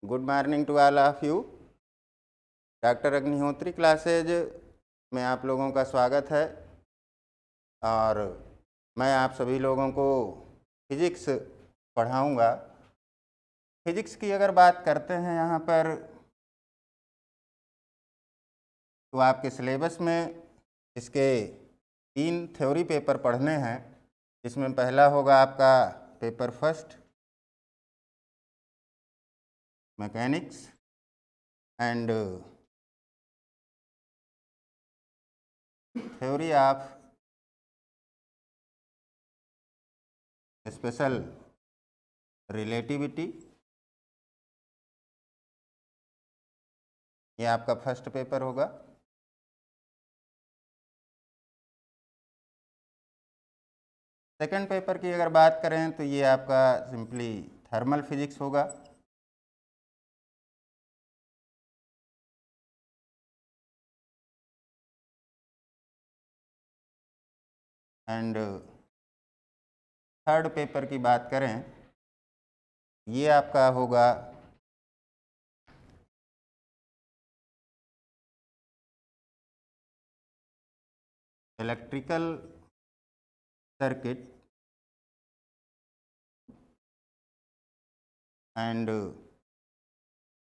Good morning to all of you. Doctor Agnihotri classes में आप लोगों का स्वागत है और मैं आप सभी लोगों को फिजिक्स पढ़ाऊंगा। फिजिक्स की अगर बात करते हैं यहाँ पर, तो आपके सिलेबस में इसके 3 थ्योरी पेपर पढ़ने हैं, जिसमें पहला होगा आपका paper first mechanics and theory of special relativity. ये आपका फर्स्ट पेपर होगा। सेकंड पेपर की अगर बात करें तो ये आपका सिंपली थर्मल फिजिक्स होगा। एंड थर्ड पेपर की बात करें, ये आपका होगा electrical circuit and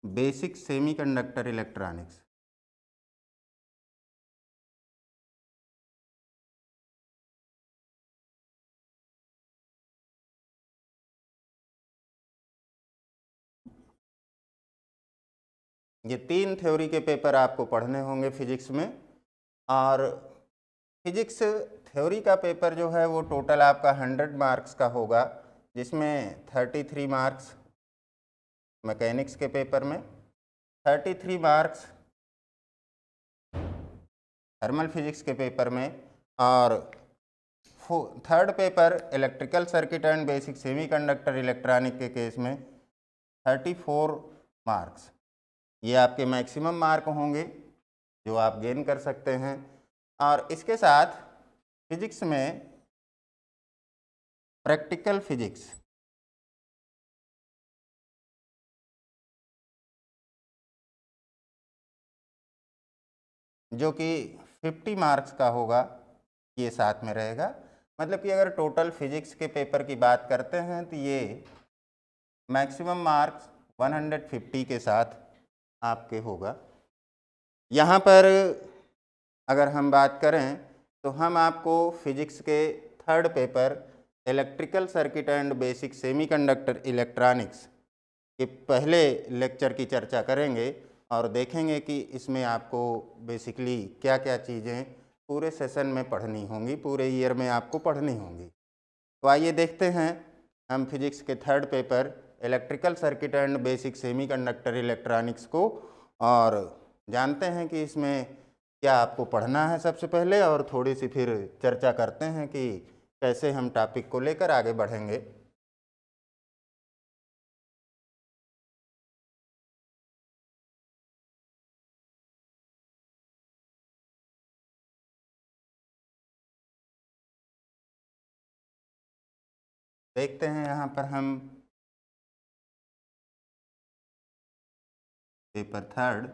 basic semiconductor electronics. ये 3 थ्योरी के पेपर आपको पढ़ने होंगे फिजिक्स में। और फिजिक्स थ्योरी का पेपर जो है वो टोटल आपका 100 मार्क्स का होगा, जिसमें 33 मार्क्स मैकेनिक्स के पेपर में, 33 मार्क्स थर्मल फिजिक्स के पेपर में, और third paper electrical circuit and basic semiconductor electronic के केस में 34 मार्क्स। ये आपके मैक्सिमम मार्क होंगे जो आप गेन कर सकते हैं। और इसके साथ फिजिक्स में प्रैक्टिकल फिजिक्स जो कि 50 मार्क्स का होगा, ये साथ में रहेगा। मतलब कि अगर टोटल फिजिक्स के पेपर की बात करते हैं तो ये मैक्सिमम मार्क्स 150 के साथ आपके होगा। यहाँ पर अगर हम बात करें तो हम आपको फिजिक्स के third paper electrical circuit and basic semiconductor electronics के पहले लेक्चर की चर्चा करेंगे और देखेंगे कि इसमें आपको बेसिकली क्या क्या चीज़ें पूरे सेशन में पढ़नी होंगी, पूरे ईयर में आपको पढ़नी होंगी। तो आइए देखते हैं हम फिजिक्स के third paper electrical circuit and basic semiconductor electronics को, और जानते हैं कि इसमें क्या आपको पढ़ना है सबसे पहले, और थोड़ी सी फिर चर्चा करते हैं कि कैसे हम टॉपिक को लेकर आगे बढ़ेंगे। देखते हैं यहाँ पर हम paper third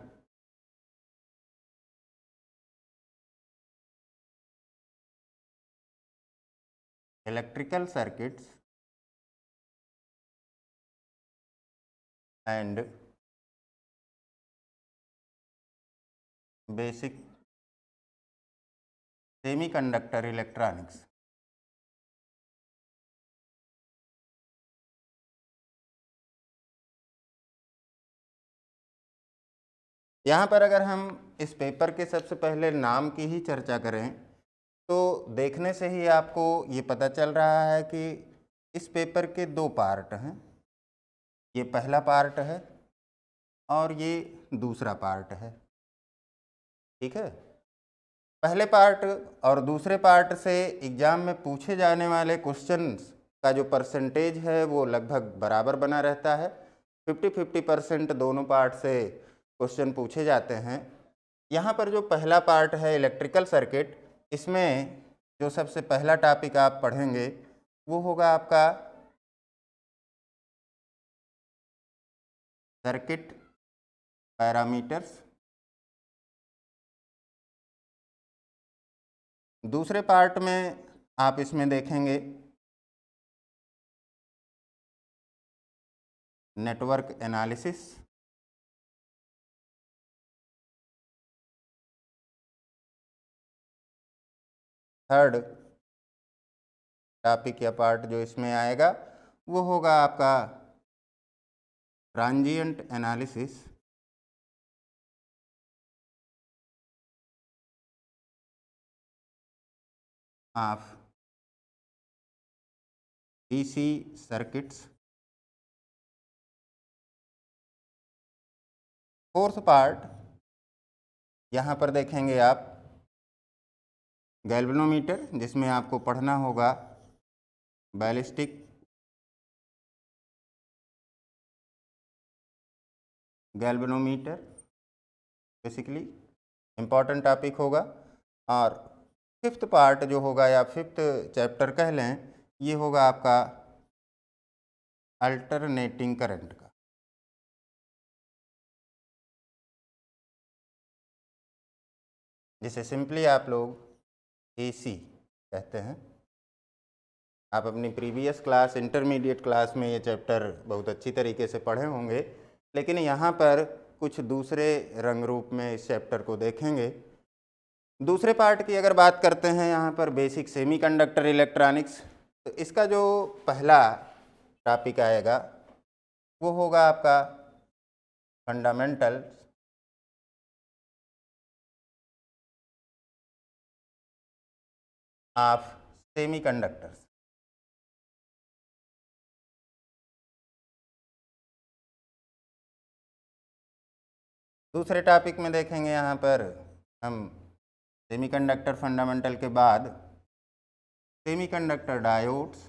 electrical circuits and basic semiconductor electronics. यहाँ पर अगर हम इस पेपर के सबसे पहले नाम की ही चर्चा करें तो देखने से ही आपको ये पता चल रहा है कि इस पेपर के 2 पार्ट हैं। ये पहला पार्ट है और ये दूसरा पार्ट है, ठीक है। पहले पार्ट और दूसरे पार्ट से एग्ज़ाम में पूछे जाने वाले क्वेश्चंस का जो परसेंटेज है वो लगभग बराबर बना रहता है। 50-50% दोनों पार्ट से क्वेश्चन पूछे जाते हैं। यहाँ पर जो पहला पार्ट है इलेक्ट्रिकल सर्किट, इसमें जो सबसे पहला टॉपिक आप पढ़ेंगे वो होगा आपका सर्किट पैरामीटर्स। दूसरे पार्ट में आप इसमें देखेंगे नेटवर्क एनालिसिस। थर्ड टॉपिक या पार्ट जो इसमें आएगा वो होगा आपका transient analysis. Of DC circuits. Fourth part यहाँ पर देखेंगे आप गैल्वेनोमीटर, जिसमें आपको पढ़ना होगा ballistic galvanometer, basically important topic होगा। और फिफ्थ पार्ट जो होगा या फिफ्थ चैप्टर कह लें, ये होगा आपका अल्टरनेटिंग करंट का। जिसे सिंपली आप लोग एसी कहते हैं। आप अपनी प्रीवियस क्लास इंटरमीडिएट क्लास में ये चैप्टर बहुत अच्छी तरीके से पढ़े होंगे, लेकिन यहाँ पर कुछ दूसरे रंग रूप में इस चैप्टर को देखेंगे। दूसरे पार्ट की अगर बात करते हैं यहाँ पर बेसिक सेमीकंडक्टर इलेक्ट्रॉनिक्स, तो इसका जो पहला टॉपिक आएगा वो होगा आपका फंडामेंटल ऑफ सेमीकंडक्टर्स। दूसरे टॉपिक में देखेंगे यहाँ पर हम सेमीकंडक्टर फंडामेंटल के बाद semiconductor diodes.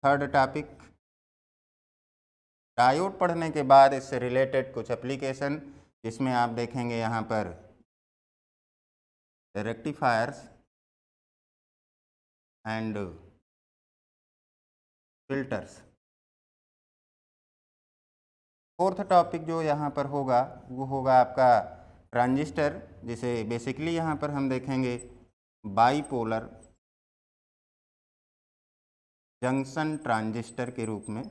Third topic diode पढ़ने के बाद इससे रिलेटेड कुछ एप्लीकेशन, जिसमें आप देखेंगे यहाँ पर rectifiers and filters. Fourth topic जो यहाँ पर होगा वो होगा आपका ट्रांजिस्टर, जिसे बेसिकली यहाँ पर हम देखेंगे बाईपोलर जंक्शन ट्रांजिस्टर के रूप में।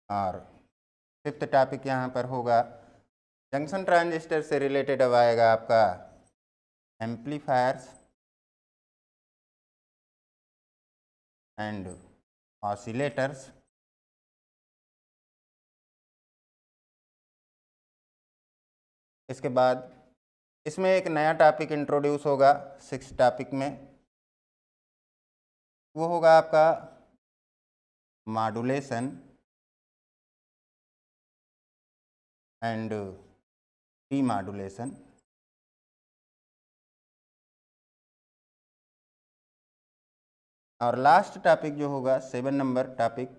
और फिफ्थ टॉपिक यहाँ पर होगा जंक्शन ट्रांजिस्टर से रिलेटेड अब आएगा आपका एम्पलीफायर्स एंड ऑसिलेटर्स। इसके बाद इसमें एक नया टॉपिक इंट्रोड्यूस होगा सिक्स टॉपिक में, वो होगा आपका मॉड्यूलेशन एंड डीमॉड्यूलेशन। और लास्ट टॉपिक जो होगा 7 नंबर टॉपिक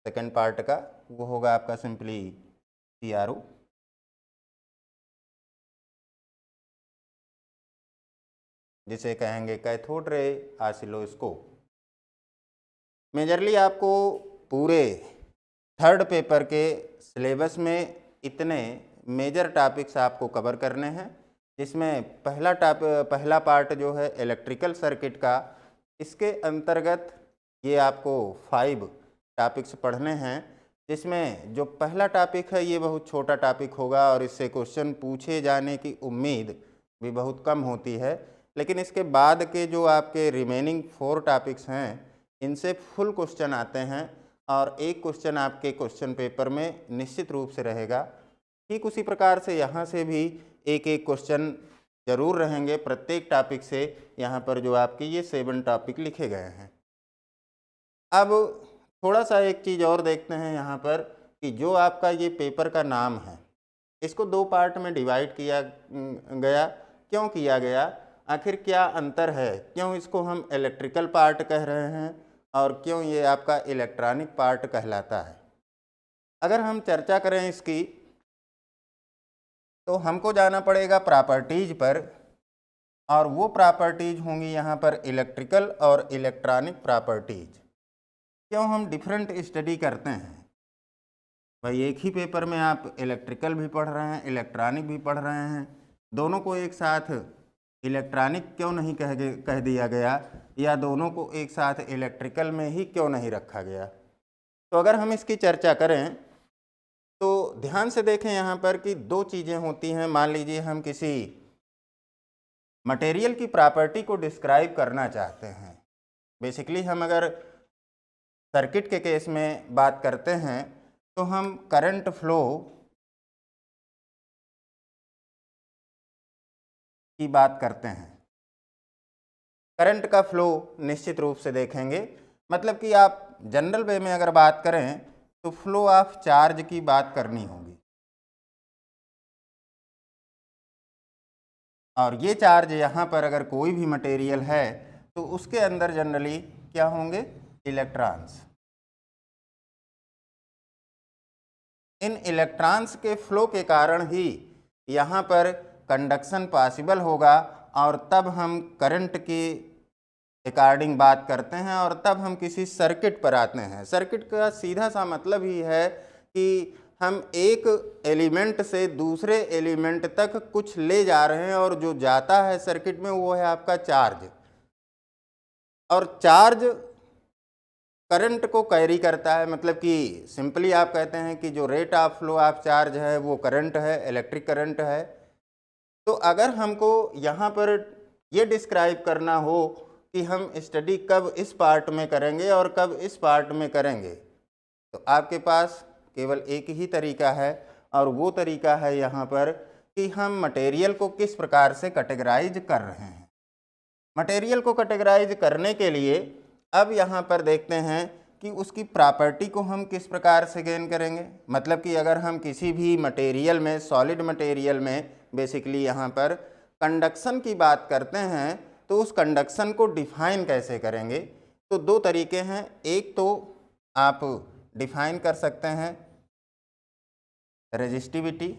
सेकंड पार्ट का, वो होगा आपका सिंपली CRO। जिसे कहेंगे कैथोड रे ऑसिलोस्कोप। मेजरली आपको पूरे थर्ड पेपर के सिलेबस में इतने मेजर टॉपिक्स आपको कवर करने हैं, जिसमें पहला पार्ट जो है इलेक्ट्रिकल सर्किट का, इसके अंतर्गत ये आपको 5 टॉपिक्स पढ़ने हैं। जिसमें जो पहला टॉपिक है ये बहुत छोटा टॉपिक होगा और इससे क्वेश्चन पूछे जाने की उम्मीद भी बहुत कम होती है, लेकिन इसके बाद के जो आपके रिमेनिंग 4 टॉपिक्स हैं इनसे फुल क्वेश्चन आते हैं और एक क्वेश्चन आपके क्वेश्चन पेपर में निश्चित रूप से रहेगा। ठीक उसी प्रकार से यहाँ से भी एक एक क्वेश्चन जरूर रहेंगे प्रत्येक टॉपिक से, यहाँ पर जो आपके ये 7 टॉपिक लिखे गए हैं। अब थोड़ा सा एक चीज़ और देखते हैं यहाँ पर कि जो आपका ये पेपर का नाम है इसको 2 पार्ट में डिवाइड किया गया। क्यों किया गया, आखिर क्या अंतर है, क्यों इसको हम इलेक्ट्रिकल पार्ट कह रहे हैं और क्यों ये आपका इलेक्ट्रॉनिक पार्ट कहलाता है। अगर हम चर्चा करें इसकी तो हमको जाना पड़ेगा प्रॉपर्टीज पर, और वो प्रॉपर्टीज होंगी यहाँ पर इलेक्ट्रिकल और इलेक्ट्रॉनिक प्रॉपर्टीज। क्यों हम डिफरेंट स्टडी करते हैं भाई, एक ही पेपर में आप इलेक्ट्रिकल भी पढ़ रहे हैं, इलेक्ट्रॉनिक भी पढ़ रहे हैं, दोनों को एक साथ इलेक्ट्रॉनिक क्यों नहीं कह दिया गया, या दोनों को एक साथ इलेक्ट्रिकल में ही क्यों नहीं रखा गया। तो अगर हम इसकी चर्चा करें तो ध्यान से देखें यहाँ पर कि दो चीज़ें होती हैं। मान लीजिए हम किसी मटेरियल की प्रॉपर्टी को डिस्क्राइब करना चाहते हैं। बेसिकली हम अगर सर्किट के केस में बात करते हैं तो हम करंट फ्लो की बात करते हैं। करंट का फ्लो निश्चित रूप से देखेंगे, मतलब कि आप जनरल वे में अगर बात करें तो फ्लो ऑफ चार्ज की बात करनी होगी, और ये चार्ज यहाँ पर अगर कोई भी मटेरियल है तो उसके अंदर जनरली क्या होंगे, इलेक्ट्रॉन्स। इन इलेक्ट्रॉन्स के फ्लो के कारण ही यहाँ पर कंडक्शन पॉसिबल होगा, और तब हम करंट के अकॉर्डिंग बात करते हैं, और तब हम किसी सर्किट पर आते हैं। सर्किट का सीधा सा मतलब ही है कि हम एक एलिमेंट से दूसरे एलिमेंट तक कुछ ले जा रहे हैं, और जो जाता है सर्किट में वो है आपका चार्ज, और चार्ज करंट को कैरी करता है। मतलब कि सिंपली आप कहते हैं कि जो rate of flow of charge है वो करंट है, इलेक्ट्रिक करंट है। तो अगर हमको यहाँ पर ये डिस्क्राइब करना हो कि हम स्टडी कब इस पार्ट में करेंगे और कब इस पार्ट में करेंगे, तो आपके पास केवल एक ही तरीका है, और वो तरीका है यहाँ पर कि हम मटेरियल को किस प्रकार से कैटेगराइज कर रहे हैं। मटेरियल को कैटेगराइज करने के लिए अब यहाँ पर देखते हैं कि उसकी प्रॉपर्टी को हम किस प्रकार से गेन करेंगे। मतलब कि अगर हम किसी भी मटेरियल में, सॉलिड मटेरियल में बेसिकली यहाँ पर कंडक्शन की बात करते हैं तो उस कंडक्शन को डिफाइन कैसे करेंगे। तो दो तरीके हैं। एक तो आप डिफाइन कर सकते हैं रेजिस्टिविटी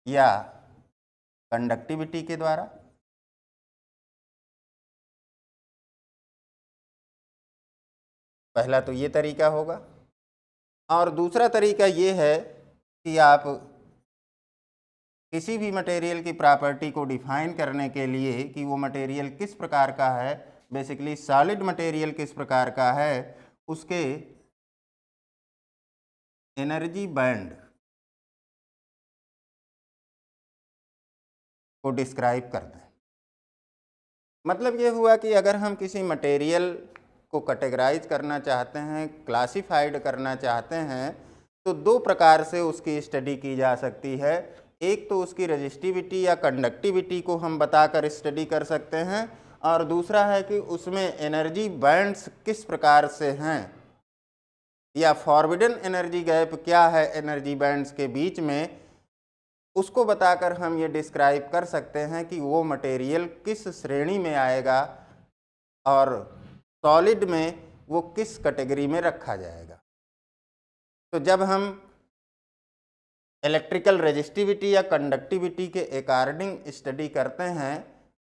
या कंडक्टिविटी के द्वारा। पहला तो ये तरीका होगा, और दूसरा तरीका ये है कि आप किसी भी मटेरियल की प्रॉपर्टी को डिफाइन करने के लिए कि वो मटेरियल किस प्रकार का है, बेसिकली सॉलिड मटेरियल किस प्रकार का है, उसके एनर्जी बैंड को डिस्क्राइब कर दें। मतलब ये हुआ कि अगर हम किसी मटेरियल को कैटेगराइज करना चाहते हैं, क्लासिफाइड करना चाहते हैं, तो दो प्रकार से उसकी स्टडी की जा सकती है। एक तो उसकी रेजिस्टिविटी या कंडक्टिविटी को हम बताकर स्टडी कर सकते हैं, और दूसरा है कि उसमें एनर्जी बैंड्स किस प्रकार से हैं, या फॉरबिडन एनर्जी गैप क्या है एनर्जी बैंड्स के बीच में, उसको बताकर हम ये डिस्क्राइब कर सकते हैं कि वो मटेरियल किस श्रेणी में आएगा और सॉलिड में वो किस कैटेगरी में रखा जाएगा। तो जब हम इलेक्ट्रिकल रेजिस्टिविटी या कंडक्टिविटी के अकॉर्डिंग स्टडी करते हैं,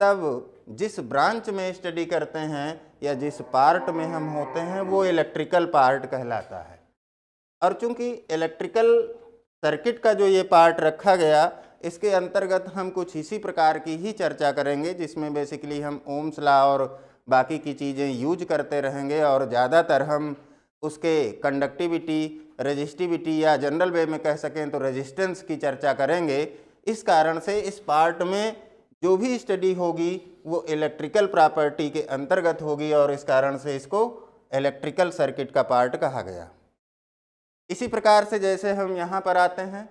तब जिस ब्रांच में स्टडी करते हैं या जिस पार्ट में हम होते हैं वो इलेक्ट्रिकल पार्ट कहलाता है। और चूंकि इलेक्ट्रिकल सर्किट का जो ये पार्ट रखा गया, इसके अंतर्गत हम कुछ इसी प्रकार की ही चर्चा करेंगे, जिसमें बेसिकली हम ओम्स लॉ और बाकी की चीज़ें यूज करते रहेंगे, और ज़्यादातर हम उसके कंडक्टिविटी, रेजिस्टिविटी या जनरल वे में कह सकें तो रेजिस्टेंस की चर्चा करेंगे। इस कारण से इस पार्ट में जो भी स्टडी होगी वो इलेक्ट्रिकल प्रॉपर्टी के अंतर्गत होगी, और इस कारण से इसको इलेक्ट्रिकल सर्किट का पार्ट कहा गया। इसी प्रकार से जैसे हम यहाँ पर आते हैं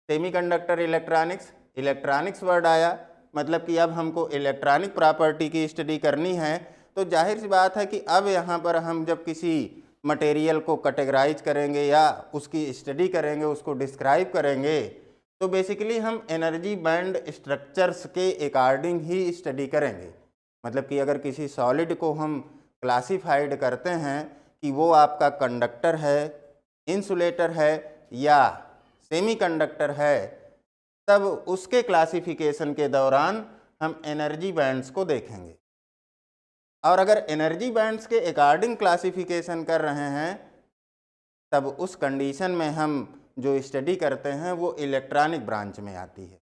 सेमीकंडक्टर इलेक्ट्रॉनिक्स, इलेक्ट्रॉनिक्स वर्ड आया, मतलब कि अब हमको इलेक्ट्रॉनिक प्रॉपर्टी की स्टडी करनी है। तो जाहिर सी बात है कि अब यहाँ पर हम जब किसी मटेरियल को कैटेगराइज करेंगे या उसकी स्टडी करेंगे, उसको डिस्क्राइब करेंगे, तो बेसिकली हम एनर्जी बैंड स्ट्रक्चर्स के अकॉर्डिंग ही स्टडी करेंगे। मतलब कि अगर किसी सॉलिड को हम क्लासिफाइड करते हैं कि वो आपका कंडक्टर है, इंसुलेटर है या सेमीकंडक्टर है, तब उसके क्लासिफिकेशन के दौरान हम एनर्जी बैंड्स को देखेंगे। और अगर एनर्जी बैंड्स के अकॉर्डिंग क्लासिफिकेशन कर रहे हैं, तब उस कंडीशन में हम जो स्टडी करते हैं वो इलेक्ट्रॉनिक ब्रांच में आती है।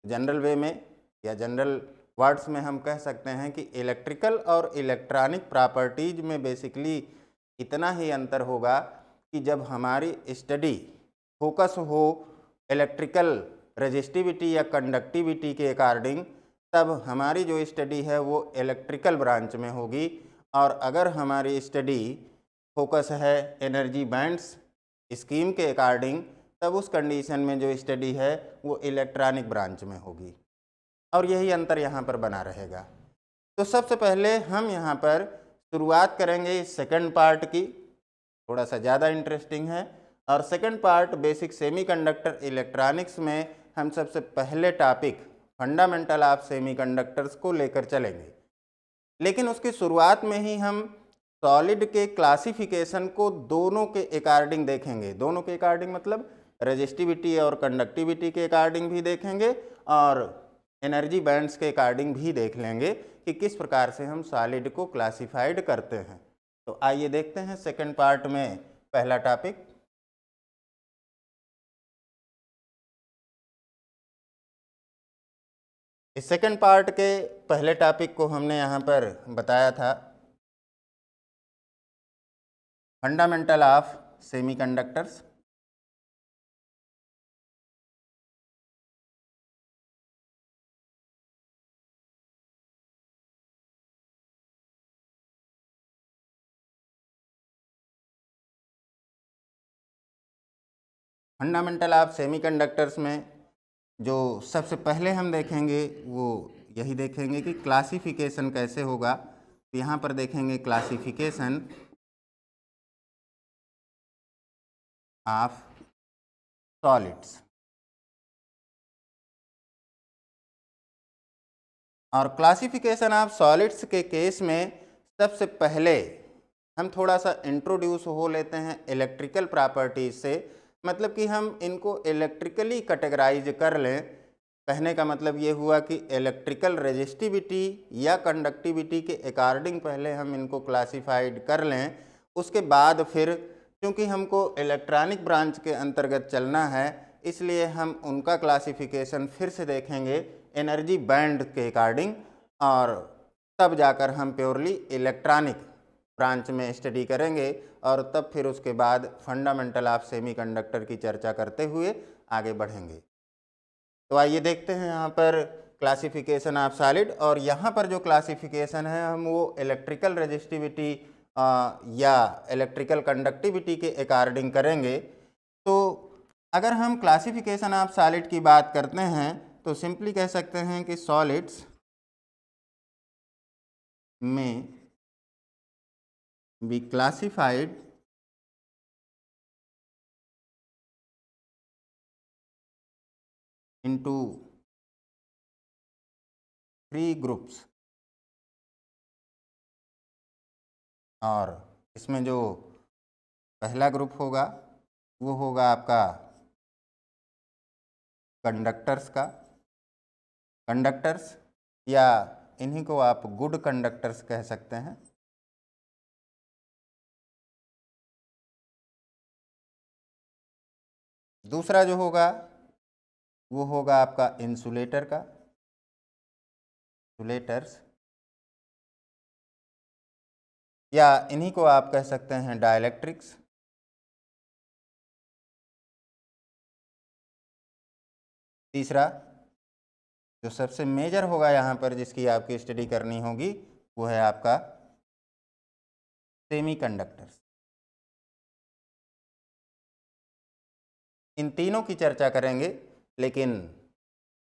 जनरल वे में या जनरल वर्ड्स में हम कह सकते हैं कि इलेक्ट्रिकल और इलेक्ट्रॉनिक प्रॉपर्टीज में बेसिकली इतना ही अंतर होगा कि जब हमारी स्टडी फोकस हो इलेक्ट्रिकल रेजिस्टिविटी या कंडक्टिविटी के अकॉर्डिंग, तब हमारी जो स्टडी है वो इलेक्ट्रिकल ब्रांच में होगी। और अगर हमारी स्टडी फोकस है एनर्जी बैंड्स स्कीम के अकॉर्डिंग, तब उस कंडीशन में जो स्टडी है वो इलेक्ट्रॉनिक ब्रांच में होगी। और यही अंतर यहाँ पर बना रहेगा। तो सबसे पहले हम यहाँ पर शुरुआत करेंगे इस सेकंड पार्ट की, थोड़ा सा ज़्यादा इंटरेस्टिंग है। और second part basic semiconductor electronics में हम सबसे पहले टॉपिक फंडामेंटल ऑफ सेमीकंडक्टर्स को लेकर चलेंगे। लेकिन उसकी शुरुआत में ही हम सॉलिड के क्लासिफिकेशन को दोनों के अकॉर्डिंग देखेंगे। दोनों के अकॉर्डिंग मतलब रेजिस्टिविटी और कंडक्टिविटी के अकॉर्डिंग भी देखेंगे और एनर्जी बैंड्स के अकॉर्डिंग भी देख लेंगे कि किस प्रकार से हम सॉलिड को क्लासिफाइड करते हैं। तो आइए देखते हैं सेकंड पार्ट में पहला टॉपिक। इस सेकंड पार्ट के पहले टॉपिक को हमने यहाँ पर बताया था fundamental of semiconductors. Fundamental of semiconductors में जो सबसे पहले हम देखेंगे वो यही देखेंगे कि क्लासिफिकेशन कैसे होगा। तो यहाँ पर देखेंगे क्लासिफिकेशन ऑफ सॉलिड्स। और क्लासिफिकेशन ऑफ सॉलिड्स के केस में सबसे पहले हम थोड़ा सा इंट्रोड्यूस हो लेते हैं इलेक्ट्रिकल प्रॉपर्टीज से, मतलब कि हम इनको इलेक्ट्रिकली कैटेगराइज कर लें। कहने का मतलब ये हुआ कि इलेक्ट्रिकल रेजिस्टिविटी या कंडक्टिविटी के अकॉर्डिंग पहले हम इनको क्लासिफाइड कर लें। उसके बाद फिर क्योंकि हमको इलेक्ट्रॉनिक ब्रांच के अंतर्गत चलना है, इसलिए हम उनका क्लासिफिकेशन फिर से देखेंगे एनर्जी बैंड के अकॉर्डिंग, और तब जाकर हम प्योरली इलेक्ट्रॉनिक ब्रांच में स्टडी करेंगे और तब फिर उसके बाद फंडामेंटल ऑफ सेमीकंडक्टर की चर्चा करते हुए आगे बढ़ेंगे। तो आइए देखते हैं यहाँ पर क्लासिफिकेशन ऑफ सॉलिड। और यहाँ पर जो क्लासिफिकेशन है हम वो इलेक्ट्रिकल रेजिस्टिविटी या इलेक्ट्रिकल कंडक्टिविटी के अकॉर्डिंग करेंगे। तो अगर हम क्लासिफिकेशन ऑफ सॉलिड की बात करते हैं तो सिंपली कह सकते हैं कि सॉलिड्स में बी क्लासिफाइड into 3 ग्रुप्स। और इसमें जो पहला ग्रुप होगा वो होगा आपका कंडक्टर्स का, कंडक्टर्स या इन्हीं को आप गुड कंडक्टर्स कह सकते हैं। दूसरा जो होगा वो होगा आपका इंसुलेटर का, इंसुलेटर्स, या इन्हीं को आप कह सकते हैं डाइलेक्ट्रिक्स। तीसरा जो सबसे मेजर होगा यहाँ पर जिसकी आपकी स्टडी करनी होगी वो है आपका सेमीकंडक्टर्स। इन तीनों की चर्चा करेंगे, लेकिन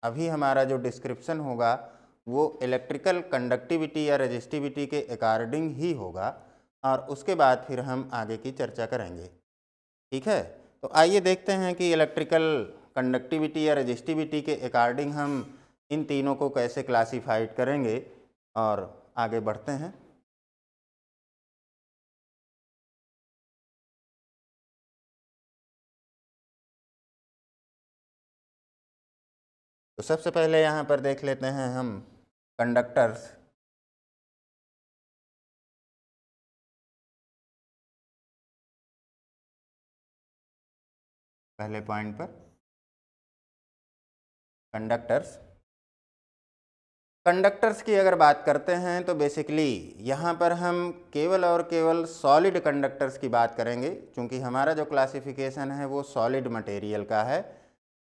अभी हमारा जो डिस्क्रिप्शन होगा वो इलेक्ट्रिकल कंडक्टिविटी या रेजिस्टिविटी के अकॉर्डिंग ही होगा और उसके बाद फिर हम आगे की चर्चा करेंगे। ठीक है, तो आइए देखते हैं कि इलेक्ट्रिकल कंडक्टिविटी या रेजिस्टिविटी के अकॉर्डिंग हम इन तीनों को कैसे क्लासिफाइड करेंगे और आगे बढ़ते हैं। तो सबसे पहले यहाँ पर देख लेते हैं हम कंडक्टर्स। पहले पॉइंट पर कंडक्टर्स की अगर बात करते हैं तो बेसिकली यहाँ पर हम केवल और केवल सॉलिड कंडक्टर्स की बात करेंगे, क्योंकि हमारा जो क्लासिफिकेशन है वो सॉलिड मटेरियल का है।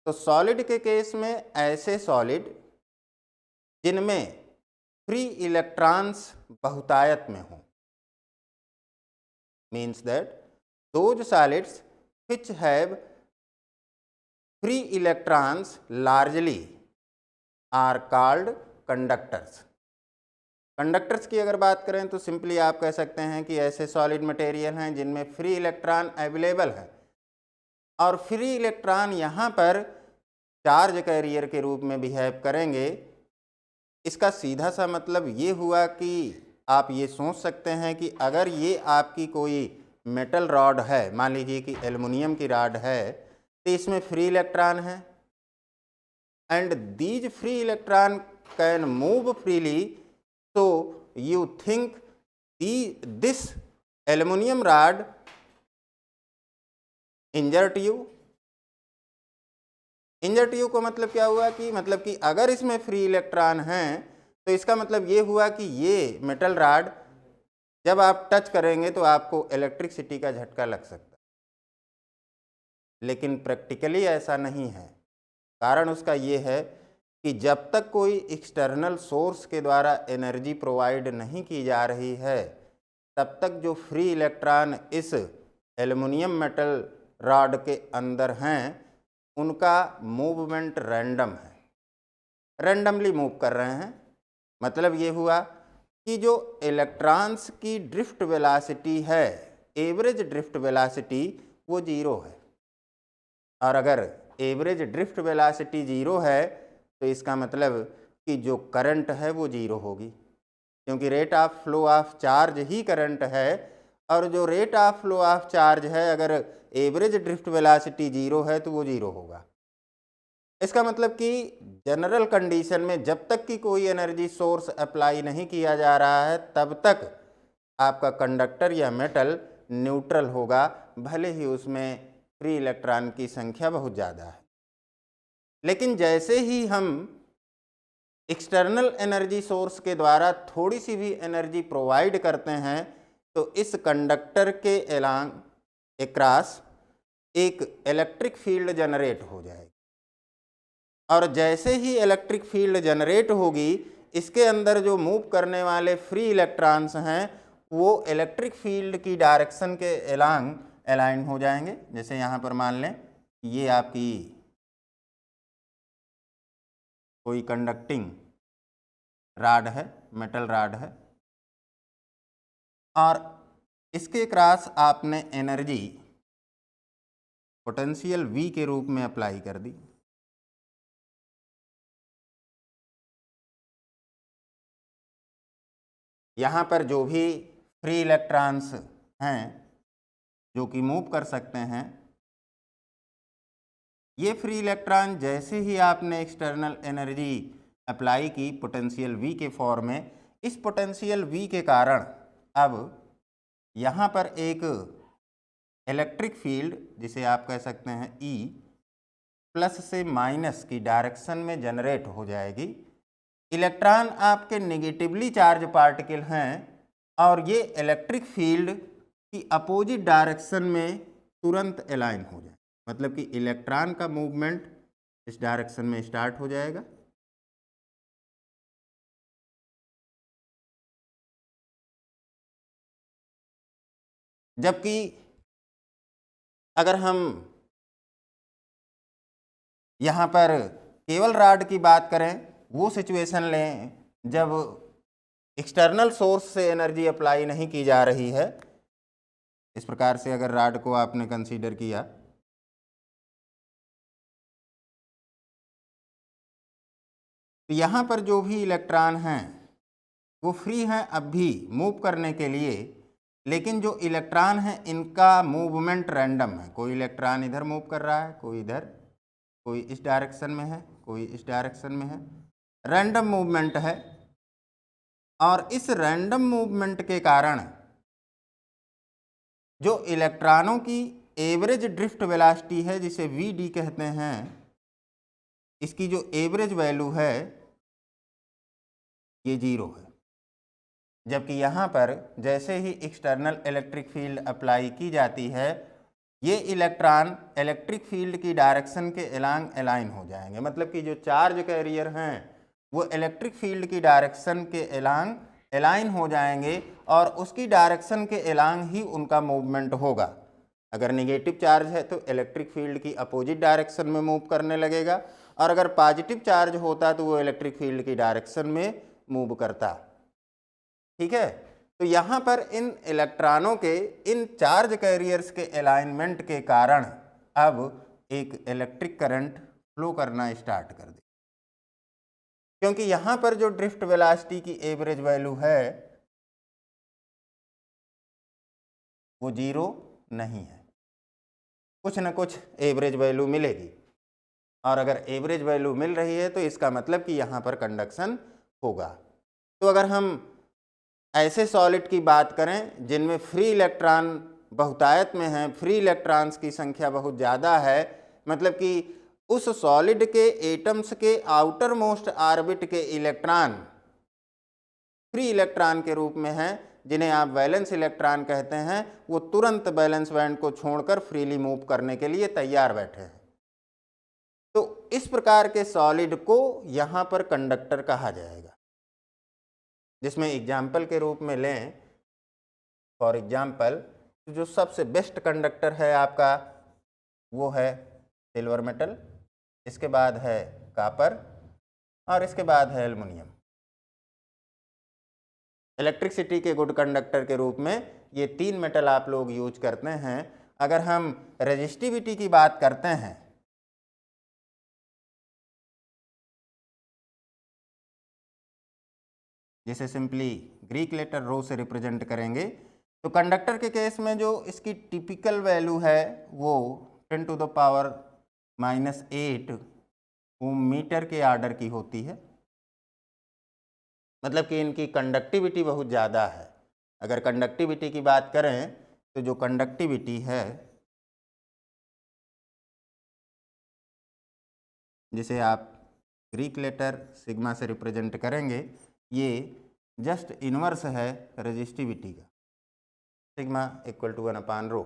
तो सॉलिड के केस में ऐसे सॉलिड जिनमें फ्री इलेक्ट्रॉन्स बहुतायत में हो, means that those solids which have free electrons largely are called conductors। Conductors की अगर बात करें तो सिंपली आप कह सकते हैं कि ऐसे सॉलिड मटेरियल हैं जिनमें फ्री इलेक्ट्रॉन अवेलेबल है, और फ्री इलेक्ट्रॉन यहाँ पर चार्ज कैरियर के रूप में बिहेव करेंगे। इसका सीधा सा मतलब ये हुआ कि आप ये सोच सकते हैं कि अगर ये आपकी कोई मेटल रॉड है, मान लीजिए कि एल्युमिनियम की रॉड है, तो इसमें फ्री इलेक्ट्रॉन है and these free electron can move freely. So you think this aluminum rod injure to you? Injure to you को मतलब क्या हुआ कि मतलब कि अगर इसमें फ्री इलेक्ट्रॉन हैं तो इसका मतलब ये हुआ कि ये मेटल रॉड जब आप टच करेंगे तो आपको इलेक्ट्रिसिटी का झटका लग सकता है, लेकिन प्रैक्टिकली ऐसा नहीं है। कारण उसका ये है कि जब तक कोई एक्सटर्नल सोर्स के द्वारा एनर्जी प्रोवाइड नहीं की जा रही है, तब तक जो फ्री इलेक्ट्रॉन इस एल्युमिनियम मेटल रॉड के अंदर हैं उनका मूवमेंट रैंडम है, रैंडमली मूव कर रहे हैं। मतलब ये हुआ कि जो इलेक्ट्रॉन्स की ड्रिफ्ट वेलासिटी है, एवरेज ड्रिफ्ट वेलासिटी, वो जीरो है। और अगर एवरेज ड्रिफ्ट वेलासिटी जीरो है तो इसका मतलब कि जो करंट है वो जीरो होगी, क्योंकि rate of flow of charge he current है। और जो rate of flow of charge है, अगर एवरेज ड्रिफ्ट वेलासिटी जीरो है तो वो जीरो होगा। इसका मतलब कि जनरल कंडीशन में जब तक कि कोई एनर्जी सोर्स अप्लाई नहीं किया जा रहा है तब तक आपका कंडक्टर या मेटल न्यूट्रल होगा, भले ही उसमें फ्री इलेक्ट्रॉन की संख्या बहुत ज़्यादा है। लेकिन जैसे ही हम एक्सटर्नल एनर्जी सोर्स के द्वारा थोड़ी सी भी एनर्जी प्रोवाइड करते हैं तो इस कंडक्टर के एलांग एक्रॉस एक इलेक्ट्रिक फील्ड जनरेट हो जाएगी, और जैसे ही इलेक्ट्रिक फील्ड जनरेट होगी इसके अंदर जो मूव करने वाले फ्री इलेक्ट्रॉन्स हैं वो इलेक्ट्रिक फील्ड की डायरेक्शन के एलांग अलाइन हो जाएंगे। जैसे यहाँ पर मान लें ये आपकी कोई कंडक्टिंग रॉड है, मेटल रॉड है, और इसके क्रॉस आपने एनर्जी पोटेंशियल V के रूप में अप्लाई कर दी। यहाँ पर जो भी फ्री इलेक्ट्रॉन्स हैं जो कि मूव कर सकते हैं, ये फ्री इलेक्ट्रॉन जैसे ही आपने एक्सटर्नल एनर्जी अप्लाई की पोटेंशियल V के फॉर्म में, इस पोटेंशियल V के कारण अब यहाँ पर एक इलेक्ट्रिक फील्ड, जिसे आप कह सकते हैं E, प्लस से माइनस की डायरेक्शन में जनरेट हो जाएगी। इलेक्ट्रॉन आपके नेगेटिवली चार्ज पार्टिकल हैं और ये इलेक्ट्रिक फील्ड की अपोजिट डायरेक्शन में तुरंत अलाइन हो जाए, मतलब कि इलेक्ट्रॉन का मूवमेंट इस डायरेक्शन में स्टार्ट हो जाएगा। जबकि अगर हम यहाँ पर केवल रॉड की बात करें, वो सिचुएशन लें जब एक्सटर्नल सोर्स से एनर्जी अप्लाई नहीं की जा रही है। इस प्रकार से अगर रॉड को आपने कंसीडर किया तो यहाँ पर जो भी इलेक्ट्रॉन हैं वो फ्री हैं अब भी मूव करने के लिए, लेकिन जो इलेक्ट्रॉन हैं इनका मूवमेंट रैंडम है। कोई इलेक्ट्रॉन इधर मूव कर रहा है, कोई इधर, कोई इस डायरेक्शन में है, कोई इस डायरेक्शन में है, रैंडम मूवमेंट है। और इस रैंडम मूवमेंट के कारण जो इलेक्ट्रॉनों की एवरेज ड्रिफ्ट वेलोसिटी है, जिसे वी कहते हैं, इसकी जो एवरेज वैल्यू है ये 0 है। जबकि यहाँ पर जैसे ही एक्सटर्नल इलेक्ट्रिक फील्ड अप्लाई की जाती है, ये इलेक्ट्रॉन इलेक्ट्रिक फील्ड की डायरेक्शन के अलांग अलाइन हो जाएंगे। मतलब कि जो चार्ज कैरियर हैं वो इलेक्ट्रिक फील्ड की डायरेक्शन के अलांग अलाइन हो जाएंगे और उसकी डायरेक्शन के अलांग ही उनका मूवमेंट होगा। अगर निगेटिव चार्ज है तो इलेक्ट्रिक फील्ड की अपोजिट डायरेक्शन में मूव करने लगेगा, और अगर पॉजिटिव चार्ज होता तो वो इलेक्ट्रिक फील्ड की डायरेक्शन में मूव करता। ठीक है, तो यहाँ पर इन इलेक्ट्रॉनों के इन चार्ज कैरियर्स के अलाइनमेंट के कारण अब एक इलेक्ट्रिक करंट फ्लो करना स्टार्ट कर दे, क्योंकि यहाँ पर जो ड्रिफ्ट वेलोसिटी की एवरेज वैल्यू है वो 0 नहीं है, कुछ न कुछ एवरेज वैल्यू मिलेगी। और अगर एवरेज वैल्यू मिल रही है तो इसका मतलब कि यहाँ पर कंडक्शन होगा। तो अगर हम ऐसे सॉलिड की बात करें जिनमें फ्री इलेक्ट्रॉन बहुतायत में हैं, फ्री इलेक्ट्रॉन्स की संख्या बहुत ज़्यादा है, मतलब कि उस सॉलिड के एटम्स के आउटर मोस्ट ऑर्बिट के इलेक्ट्रॉन फ्री इलेक्ट्रॉन के रूप में हैं, जिन्हें आप वैलेंस इलेक्ट्रॉन कहते हैं, वो तुरंत वैलेंस बैंड को छोड़कर फ्रीली मूव करने के लिए तैयार बैठे हैं। तो इस प्रकार के सॉलिड को यहाँ पर कंडक्टर कहा जाएगा, जिसमें एग्जाम्पल के रूप में लें, फॉर एग्जाम्पल जो सबसे बेस्ट कंडक्टर है आपका वो है सिल्वर मेटल, इसके बाद है कॉपर और इसके बाद है एल्युमिनियम। इलेक्ट्रिसिटी के गुड कंडक्टर के रूप में ये 3 मेटल आप लोग यूज करते हैं। अगर हम रेजिस्टिविटी की बात करते हैं, जिसे सिंपली ग्रीक लेटर रो से रिप्रेजेंट करेंगे, तो कंडक्टर के केस में जो इसकी टिपिकल वैल्यू है वो 10⁻⁻8 ओम मीटर के आर्डर की होती है। मतलब कि इनकी कंडक्टिविटी बहुत ज़्यादा है। अगर कंडक्टिविटी की बात करें तो जो कंडक्टिविटी है, जिसे आप ग्रीक लेटर सिग्मा से रिप्रेजेंट करेंगे, ये जस्ट इनवर्स है रेजिस्टिविटी का, सिग्मा इक्वल टू 1/ρ।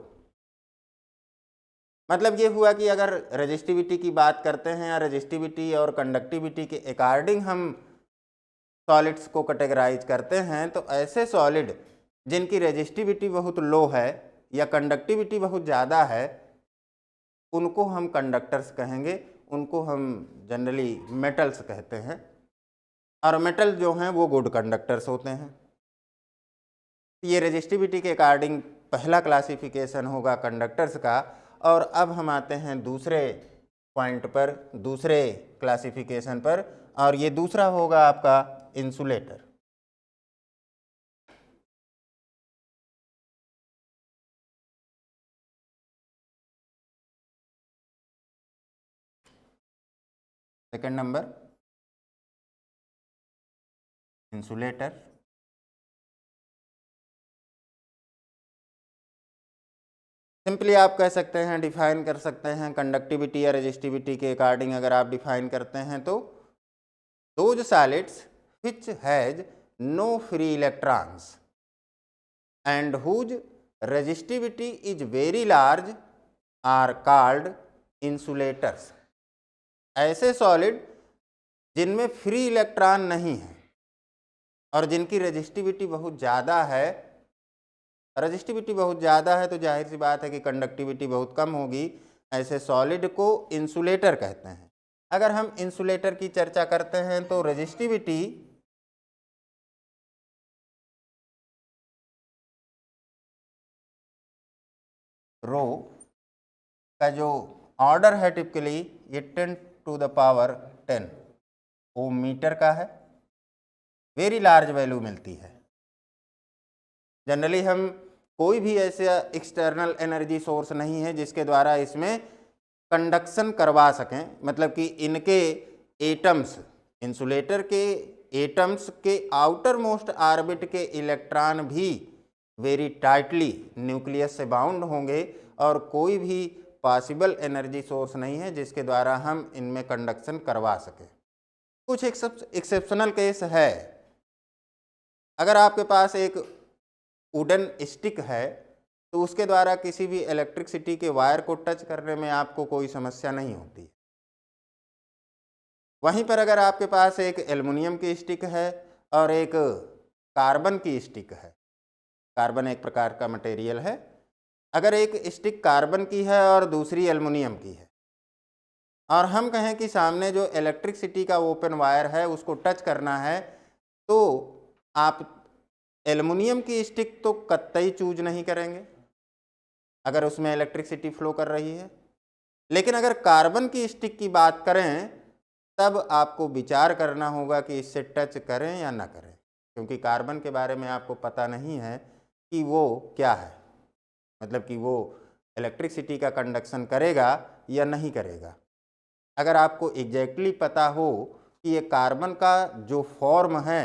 मतलब ये हुआ कि अगर रेजिस्टिविटी की बात करते हैं या रेजिस्टिविटी और कंडक्टिविटी के अकॉर्डिंग हम सॉलिड्स को कैटेगराइज करते हैं, तो ऐसे सॉलिड जिनकी रेजिस्टिविटी बहुत लो है या कंडक्टिविटी बहुत ज़्यादा है, उनको हम कंडक्टर्स कहेंगे, उनको हम जनरली मेटल्स कहते हैं। और मेटल जो हैं वो गुड कंडक्टर्स होते हैं। ये रेजिस्टिविटी के अकॉर्डिंग पहला क्लासिफिकेशन होगा कंडक्टर्स का। और अब हम आते हैं दूसरे पॉइंट पर, दूसरे क्लासिफिकेशन पर, और ये दूसरा होगा आपका insulator. Second number insulator. Simply आप कह सकते हैं, डिफाइन कर सकते हैं, कंडक्टिविटी या रेजिस्टिविटी के अकॉर्डिंग अगर आप डिफाइन करते हैं तो those solids which has no free electrons and whose resistivity is very large are called insulators। ऐसे सॉलिड जिनमें फ्री इलेक्ट्रॉन नहीं है और जिनकी रेजिस्टिविटी बहुत ज़्यादा है, रेजिस्टिविटी बहुत ज़्यादा है तो जाहिर सी बात है कि कंडक्टिविटी बहुत कम होगी, ऐसे सॉलिड को इंसुलेटर कहते हैं। अगर हम इंसुलेटर की चर्चा करते हैं तो रेजिस्टिविटी रो का जो ऑर्डर है टिपिकली ये 10⁻10 ओम मीटर का है। वेरी लार्ज वैल्यू मिलती है। जनरली हम कोई भी ऐसा एक्सटर्नल एनर्जी सोर्स नहीं है जिसके द्वारा इसमें कंडक्शन करवा सकें, मतलब कि इनके एटम्स, इंसुलेटर के एटम्स के आउटर मोस्ट ऑर्बिट के इलेक्ट्रॉन भी वेरी टाइटली न्यूक्लियस से बाउंड होंगे और कोई भी पॉसिबल एनर्जी सोर्स नहीं है जिसके द्वारा हम इनमें कंडक्शन करवा सकें। कुछ एक्सेप्शनल केस है। अगर आपके पास एक वुडन स्टिक है तो उसके द्वारा किसी भी इलेक्ट्रिसिटी के वायर को टच करने में आपको कोई समस्या नहीं होती। वहीं पर अगर आपके पास एक एल्युमिनियम की स्टिक है और एक कार्बन की स्टिक है, कार्बन एक प्रकार का मटेरियल है, अगर एक स्टिक कार्बन की है और दूसरी एल्युमिनियम की है और हम कहें कि सामने जो इलेक्ट्रिसिटी का ओपन वायर है उसको टच करना है, तो आप एल्युमिनियम की स्टिक तो कतई चूज नहीं करेंगे अगर उसमें इलेक्ट्रिसिटी फ्लो कर रही है। लेकिन अगर कार्बन की स्टिक की बात करें तब आपको विचार करना होगा कि इससे टच करें या ना करें, क्योंकि कार्बन के बारे में आपको पता नहीं है कि वो क्या है, मतलब कि वो इलेक्ट्रिसिटी का कंडक्शन करेगा या नहीं करेगा। अगर आपको एग्जैक्टली पता हो कि ये कार्बन का जो फॉर्म है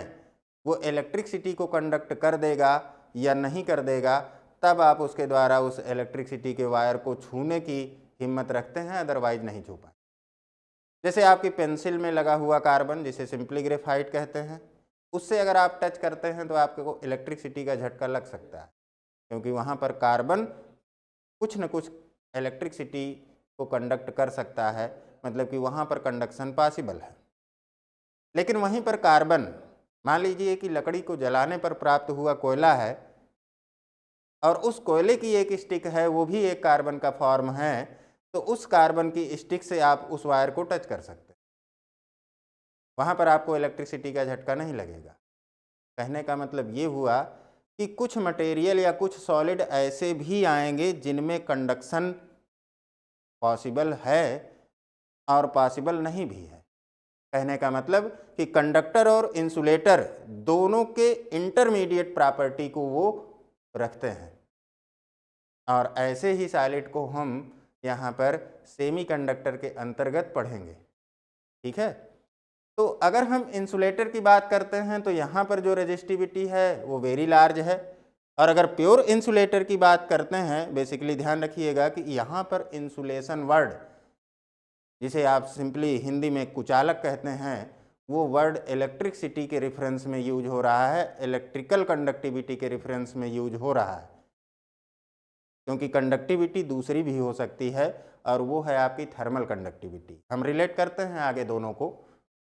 वो इलेक्ट्रिसिटी को कंडक्ट कर देगा या नहीं कर देगा, तब आप उसके द्वारा उस इलेक्ट्रिसिटी के वायर को छूने की हिम्मत रखते हैं, अदरवाइज नहीं छू पाते। जैसे आपकी पेंसिल में लगा हुआ कार्बन, जिसे सिंपली ग्रेफाइट कहते हैं, उससे अगर आप टच करते हैं तो आपको इलेक्ट्रिसिटी का झटका लग सकता है, क्योंकि वहाँ पर कार्बन कुछ न कुछ इलेक्ट्रिसिटी को कंडक्ट कर सकता है, मतलब कि वहाँ पर कंडक्शन पॉसिबल है। लेकिन वहीं पर कार्बन, मान लीजिए कि लकड़ी को जलाने पर प्राप्त हुआ कोयला है और उस कोयले की एक स्टिक है, वो भी एक कार्बन का फॉर्म है, तो उस कार्बन की स्टिक से आप उस वायर को टच कर सकते हैं, वहाँ पर आपको इलेक्ट्रिसिटी का झटका नहीं लगेगा। कहने का मतलब ये हुआ कि कुछ मटेरियल या कुछ सॉलिड ऐसे भी आएंगे जिनमें कंडक्शन पॉसिबल है और पॉसिबल नहीं भी है। कहने का मतलब कि कंडक्टर और इंसुलेटर दोनों के इंटरमीडिएट प्रॉपर्टी को वो रखते हैं, और ऐसे ही सॉलिड को हम यहाँ पर सेमीकंडक्टर के अंतर्गत पढ़ेंगे। ठीक है, तो अगर हम इंसुलेटर की बात करते हैं तो यहाँ पर जो रेजिस्टिविटी है वो वेरी लार्ज है, और अगर प्योर इंसुलेटर की बात करते हैं, बेसिकली ध्यान रखिएगा कि यहाँ पर इंसुलेशन वर्ड, जिसे आप सिंपली हिंदी में कुचालक कहते हैं, वो वर्ड इलेक्ट्रिसिटी के रेफरेंस में यूज हो रहा है, इलेक्ट्रिकल कंडक्टिविटी के रेफरेंस में यूज हो रहा है, क्योंकि कंडक्टिविटी दूसरी भी हो सकती है और वो है आपकी थर्मल कंडक्टिविटी। हम रिलेट करते हैं आगे दोनों को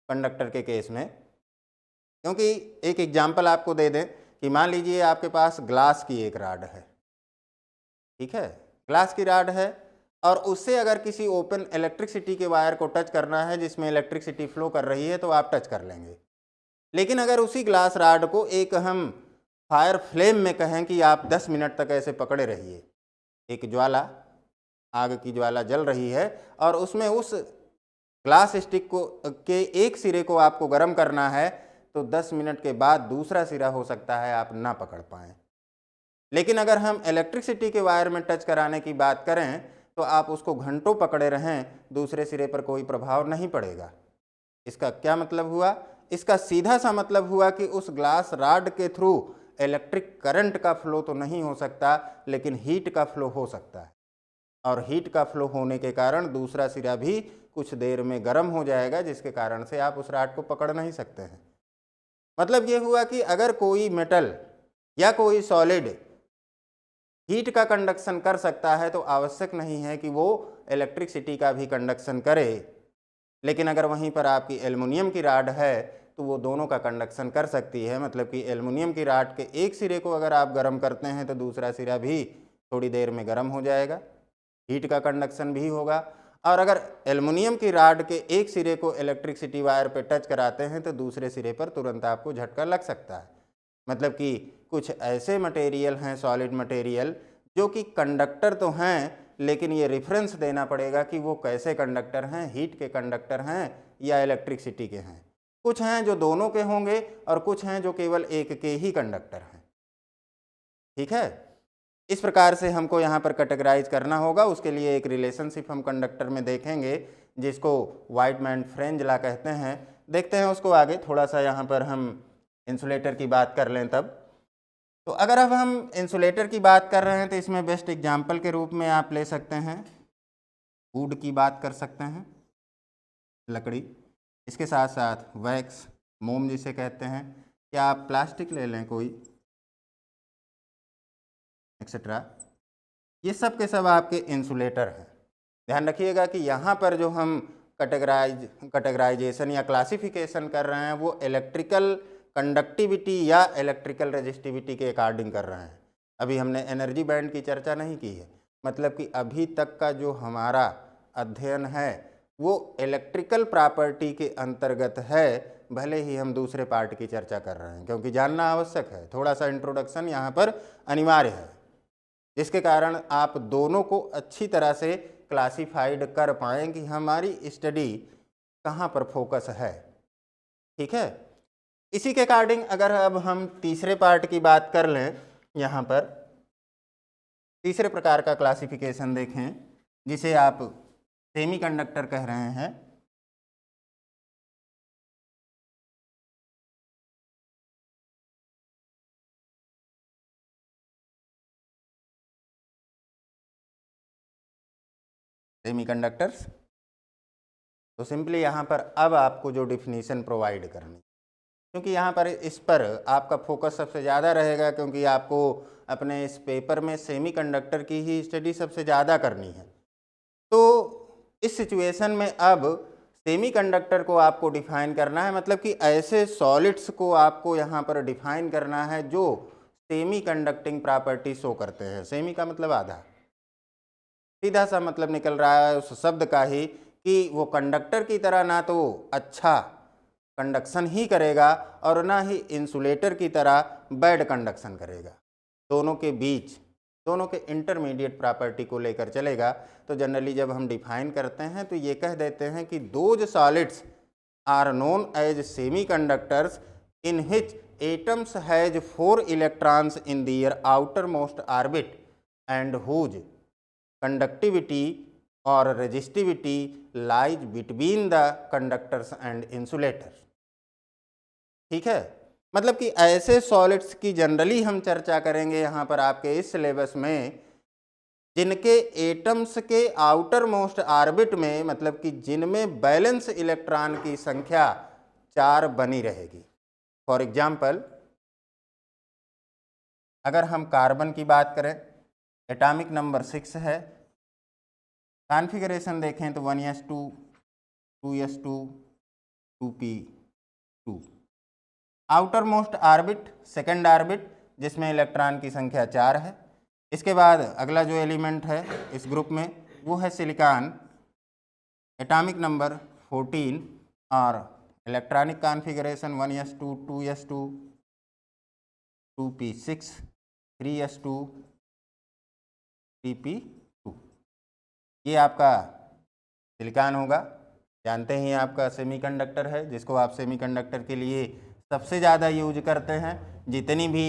कंडक्टर के केस में, क्योंकि एक एग्जांपल आपको दे दें कि मान लीजिए आपके पास ग्लास की एक राड है, ठीक है, ग्लास की राड है और उससे अगर किसी ओपन इलेक्ट्रिसिटी के वायर को टच करना है जिसमें इलेक्ट्रिसिटी फ्लो कर रही है तो आप टच कर लेंगे। लेकिन अगर उसी ग्लास राड को एक हम फायर फ्लेम में कहें कि आप 10 मिनट तक ऐसे पकड़े रहिए, एक ज्वाला, आग की ज्वाला जल रही है और उसमें उस ग्लास स्टिक को के एक सिरे को आपको गर्म करना है, तो 10 मिनट के बाद दूसरा सिरा हो सकता है आप ना पकड़ पाएँ। लेकिन अगर हम इलेक्ट्रिसिटी के वायर में टच कराने की बात करें तो आप उसको घंटों पकड़े रहें, दूसरे सिरे पर कोई प्रभाव नहीं पड़ेगा। इसका क्या मतलब हुआ? इसका सीधा सा मतलब हुआ कि उस ग्लास राड के थ्रू इलेक्ट्रिक करंट का फ्लो तो नहीं हो सकता, लेकिन हीट का फ्लो हो सकता है, और हीट का फ्लो होने के कारण दूसरा सिरा भी कुछ देर में गर्म हो जाएगा, जिसके कारण से आप उस राड को पकड़ नहीं सकते हैं। मतलब ये हुआ कि अगर कोई मेटल या कोई सॉलिड हीट का कंडक्शन कर सकता है तो आवश्यक नहीं है कि वो इलेक्ट्रिसिटी का भी कंडक्शन करे। लेकिन अगर वहीं पर आपकी एल्युमिनियम की राड है तो वो दोनों का कंडक्शन कर सकती है, मतलब कि एल्युमिनियम की राड के एक सिरे को अगर आप गर्म करते हैं तो दूसरा सिरा भी थोड़ी देर में गर्म हो जाएगा, हीट का कंडक्शन भी होगा। और अगर एल्युमिनियम की राड के एक सिरे को इलेक्ट्रिसिटी वायर पे टच कराते हैं तो दूसरे सिरे पर तुरंत आपको झटका लग सकता है। मतलब कि कुछ ऐसे मटेरियल हैं, सॉलिड मटेरियल, जो कि कंडक्टर तो हैं, लेकिन ये रेफरेंस देना पड़ेगा कि वो कैसे कंडक्टर हैं, हीट के कंडक्टर हैं या इलेक्ट्रिसिटी के हैं। कुछ हैं जो दोनों के होंगे और कुछ हैं जो केवल एक के ही कंडक्टर हैं। ठीक है, इस प्रकार से हमको यहाँ पर कैटेगराइज करना होगा। उसके लिए एक रिलेशनशिप हम कंडक्टर में देखेंगे जिसको वाइटमैन-फ्रेंज लॉ कहते हैं। देखते हैं उसको आगे, थोड़ा सा यहाँ पर हम इंसुलेटर की बात कर लें तब। तो अगर अब हम इंसुलेटर की बात कर रहे हैं तो इसमें बेस्ट एग्जाम्पल के रूप में आप ले सकते हैं वुड की बात कर सकते हैं, लकड़ी, इसके साथ साथ वैक्स, मोम जिसे कहते हैं, या आप प्लास्टिक ले लें कोई, एक्सेट्रा। ये सब के सब आपके इंसुलेटर हैं। ध्यान रखिएगा कि यहाँ पर जो हम कैटेगराइजेशन या क्लासिफिकेशन कर रहे हैं वो इलेक्ट्रिकल कंडक्टिविटी या इलेक्ट्रिकल रेजिस्टिविटी के अकॉर्डिंग कर रहे हैं। अभी हमने एनर्जी बैंड की चर्चा नहीं की है, मतलब कि अभी तक का जो हमारा अध्ययन है वो इलेक्ट्रिकल प्रॉपर्टी के अंतर्गत है, भले ही हम दूसरे पार्ट की चर्चा कर रहे हैं, क्योंकि जानना आवश्यक है। थोड़ा सा इंट्रोडक्शन यहाँ पर अनिवार्य है, जिसके कारण आप दोनों को अच्छी तरह से क्लासिफाइड कर पाएँ कि हमारी स्टडी कहाँ पर फोकस है। ठीक है, इसी के अकॉर्डिंग अगर अब हम तीसरे पार्ट की बात कर लें, यहाँ पर तीसरे प्रकार का क्लासिफिकेशन देखें जिसे आप सेमीकंडक्टर कह रहे हैं। सेमीकंडक्टर्स, तो सिंपली यहाँ पर अब आपको जो डिफिनीशन प्रोवाइड करनी, क्योंकि यहाँ पर इस पर आपका फोकस सबसे ज़्यादा रहेगा, क्योंकि आपको अपने इस पेपर में सेमीकंडक्टर की ही स्टडी सबसे ज़्यादा करनी है। तो इस सिचुएशन में अब सेमीकंडक्टर को आपको डिफाइन करना है, मतलब कि ऐसे सॉलिड्स को आपको यहाँ पर डिफाइन करना है जो सेमी कंडक्टिंग प्रॉपर्टी शो करते हैं। सेमी का मतलब आधा, सीधा सा मतलब निकल रहा है उस शब्द का ही कि वो कंडक्टर की तरह ना तो अच्छा कंडक्शन ही करेगा और ना ही इंसुलेटर की तरह बैड कंडक्शन करेगा, दोनों के बीच, दोनों के इंटरमीडिएट प्रॉपर्टी को लेकर चलेगा। तो जनरली जब हम डिफाइन करते हैं तो ये कह देते हैं कि those solids are known as semiconductors in which atoms has 4 electrons in their outer most orbit and whose conductivity और resistivity lies between the conductors and insulators. ठीक है, मतलब कि ऐसे सॉलिड्स की जनरली हम चर्चा करेंगे यहाँ पर आपके इस सिलेबस में जिनके एटम्स के आउटर मोस्ट ऑर्बिट में, मतलब कि जिनमें बैलेंस इलेक्ट्रॉन की संख्या 4 बनी रहेगी। फॉर एग्जाम्पल अगर हम कार्बन की बात करें, एटॉमिक नंबर 6 है, कॉन्फ़िगरेशन देखें तो 1s2 2s2 2p2, outer most orbit second orbit जिसमें इलेक्ट्रॉन की संख्या 4 है। इसके बाद अगला जो एलिमेंट है इस ग्रुप में वो है सिलिकॉन, एटॉमिक नंबर 14 और electronic configuration 1s2 2s2 2p6 3s2 3p2। ये आपका सिलिकॉन होगा, जानते हैं आपका सेमीकंडक्टर है जिसको आप सेमीकंडक्टर के लिए सबसे ज़्यादा यूज करते हैं। जितनी भी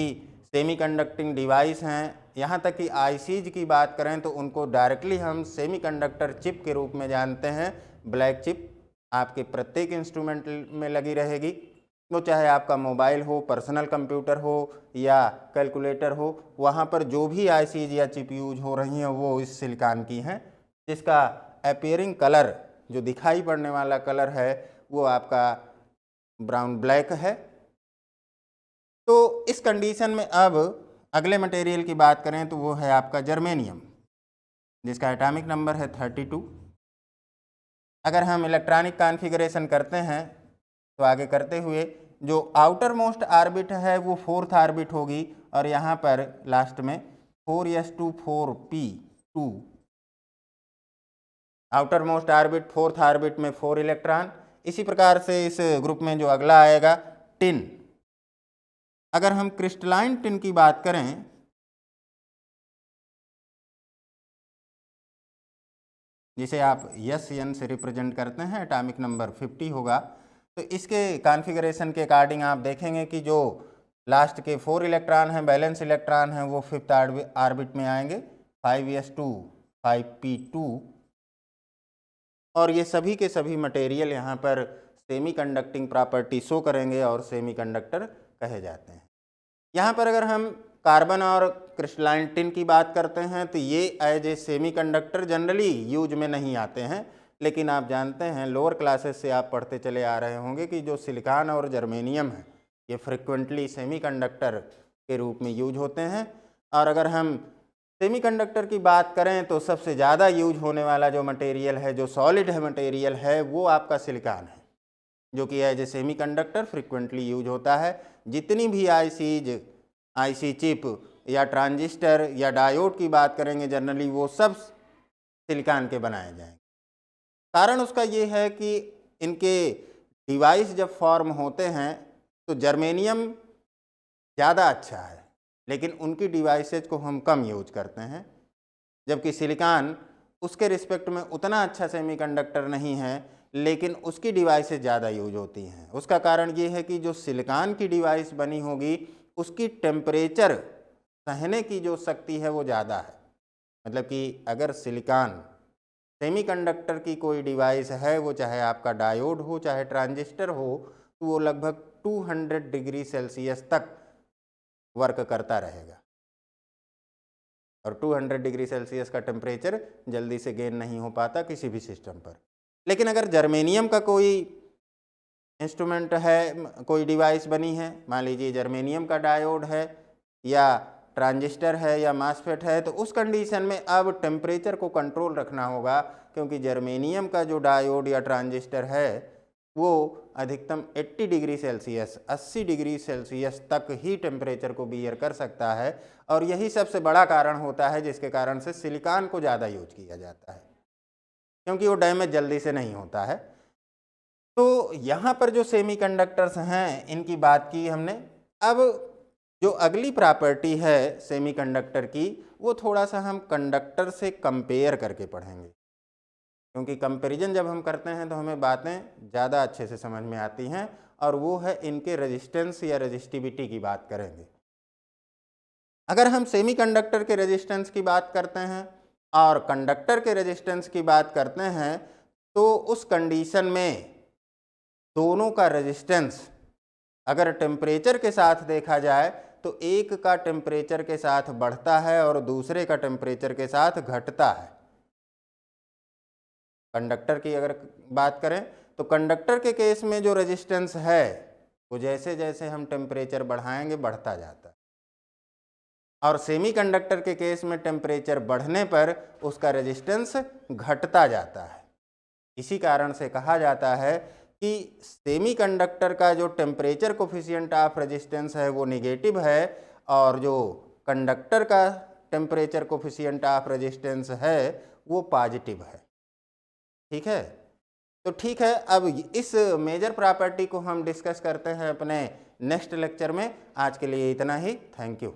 सेमीकंडक्टिंग डिवाइस हैं, यहाँ तक कि आईसीज की बात करें तो उनको डायरेक्टली हम सेमीकंडक्टर चिप के रूप में जानते हैं। ब्लैक चिप आपके प्रत्येक इंस्ट्रूमेंट में लगी रहेगी, वो चाहे आपका मोबाइल हो, पर्सनल कंप्यूटर हो या कैलकुलेटर हो, वहाँ पर जो भी आईसीज या चिप यूज हो रही हैं वो इस सिलिकॉन की हैं, जिसका अपीयरिंग कलर, जो दिखाई पड़ने वाला कलर है वो आपका ब्राउन ब्लैक है। तो इस कंडीशन में अब अगले मटेरियल की बात करें तो वो है आपका जर्मेनियम, जिसका एटॉमिक नंबर है 32। अगर हम इलेक्ट्रॉनिक कॉन्फ़िगरेशन करते हैं तो आगे करते हुए जो आउटर मोस्ट ऑर्बिट है वो 4th ऑर्बिट होगी और यहाँ पर लास्ट में 4s2 4p2, outer most orbit 4th orbit में 4 इलेक्ट्रॉन। इसी प्रकार से इस ग्रुप में जो अगला आएगा टिन, अगर हम क्रिस्टलाइन टिन की बात करें जिसे आप SN से रिप्रेजेंट करते हैं, एटॉमिक नंबर 50 होगा। तो इसके कॉन्फ़िगरेशन के अकॉर्डिंग आप देखेंगे कि जो लास्ट के 4 इलेक्ट्रॉन हैं, बैलेंस इलेक्ट्रॉन हैं, वो 5th ऑर्बिट में आएंगे, 5s2 5p2, और ये सभी के सभी मटेरियल यहाँ पर सेमी कंडक्टिंग प्रॉपर्टी शो करेंगे और सेमी कंडक्टर कहे जाते हैं। यहाँ पर अगर हम कार्बन और क्रिस्टलाइन टिन की बात करते हैं तो ये as a semiconductor generally use में नहीं आते हैं, लेकिन आप जानते हैं लोअर क्लासेस से आप पढ़ते चले आ रहे होंगे कि जो सिलिकॉन और जर्मेनियम है ये फ्रिक्वेंटली सेमी कंडक्टर के रूप में यूज होते हैं। और अगर हम सेमी कंडक्टर की बात करें तो सबसे ज़्यादा यूज होने वाला जो मटेरियल है, जो सॉलिड है मटेरियल है, वो आपका सिलिकॉन है, जो कि as a semiconductor frequently use होता है। जितनी भी आईसी चिप या ट्रांजिस्टर या डायोड की बात करेंगे जनरली वो सब सिलिकॉन के बनाए जाएंगे। कारण उसका ये है कि इनके डिवाइस जब फॉर्म होते हैं तो जर्मेनियम ज़्यादा अच्छा है, लेकिन उनकी डिवाइसेज को हम कम यूज करते हैं, जबकि सिलिकॉन उसके रिस्पेक्ट में उतना अच्छा सेमीकंडक्टर नहीं है, लेकिन उसकी डिवाइसेज ज़्यादा यूज होती हैं। उसका कारण ये है कि जो सिलिकॉन की डिवाइस बनी होगी उसकी टेम्परेचर सहने की जो शक्ति है वो ज़्यादा है। मतलब कि अगर सिलिकॉन सेमीकंडक्टर की कोई डिवाइस है, वो चाहे आपका डायोड हो चाहे ट्रांजिस्टर हो, तो वो लगभग 200 डिग्री सेल्सियस तक वर्क करता रहेगा, और 200 डिग्री सेल्सियस का टेम्परेचर जल्दी से गेन नहीं हो पाता किसी भी सिस्टम पर। लेकिन अगर जर्मेनियम का कोई इंस्ट्रूमेंट है, कोई डिवाइस बनी है, मान लीजिए जर्मेनियम का डायोड है या ट्रांजिस्टर है या मासफेट है, तो उस कंडीशन में अब टेम्परेचर को कंट्रोल रखना होगा, क्योंकि जर्मेनियम का जो डायोड या ट्रांजिस्टर है वो अधिकतम 80 डिग्री सेल्सियस 80 डिग्री सेल्सियस तक ही टेम्परेचर को बियर कर सकता है। और यही सबसे बड़ा कारण होता है जिसके कारण से सिलिकॉन को ज़्यादा यूज किया जाता है, क्योंकि वो डैमेज जल्दी से नहीं होता है। तो यहाँ पर जो सेमीकंडक्टर्स हैं इनकी बात की हमने। अब जो अगली प्रॉपर्टी है सेमीकंडक्टर की, वो थोड़ा सा हम कंडक्टर से कंपेयर करके पढ़ेंगे, क्योंकि कंपैरिजन जब हम करते हैं तो हमें बातें ज़्यादा अच्छे से समझ में आती हैं, और वो है इनके रेजिस्टेंस या रेजिस्टिविटी की बात करेंगे। अगर हम सेमीकंडक्टर के रेजिस्टेंस की बात करते हैं और कंडक्टर के रेजिस्टेंस की बात करते हैं, तो उस कंडीशन में दोनों का रेजिस्टेंस अगर टेम्परेचर के साथ देखा जाए तो एक का टेम्परेचर के साथ बढ़ता है और दूसरे का टेम्परेचर के साथ घटता है। कंडक्टर की अगर बात करें तो कंडक्टर के केस में जो रेजिस्टेंस है वो जैसे जैसे हम टेम्परेचर बढ़ाएंगे बढ़ता जाता है, और सेमीकंडक्टर के केस में टेम्परेचर बढ़ने पर उसका रेजिस्टेंस घटता जाता है। इसी कारण से कहा जाता है कि सेमीकंडक्टर का जो टेम्परेचर कोफिशिएंट ऑफ रेजिस्टेंस है वो निगेटिव है, और जो कंडक्टर का टेम्परेचर कोफिशिएंट ऑफ रेजिस्टेंस है वो पॉजिटिव है। ठीक है, तो ठीक है, अब इस मेजर प्रॉपर्टी को हम डिस्कस करते हैं अपने नेक्स्ट लेक्चर में। आज के लिए इतना ही, थैंक यू।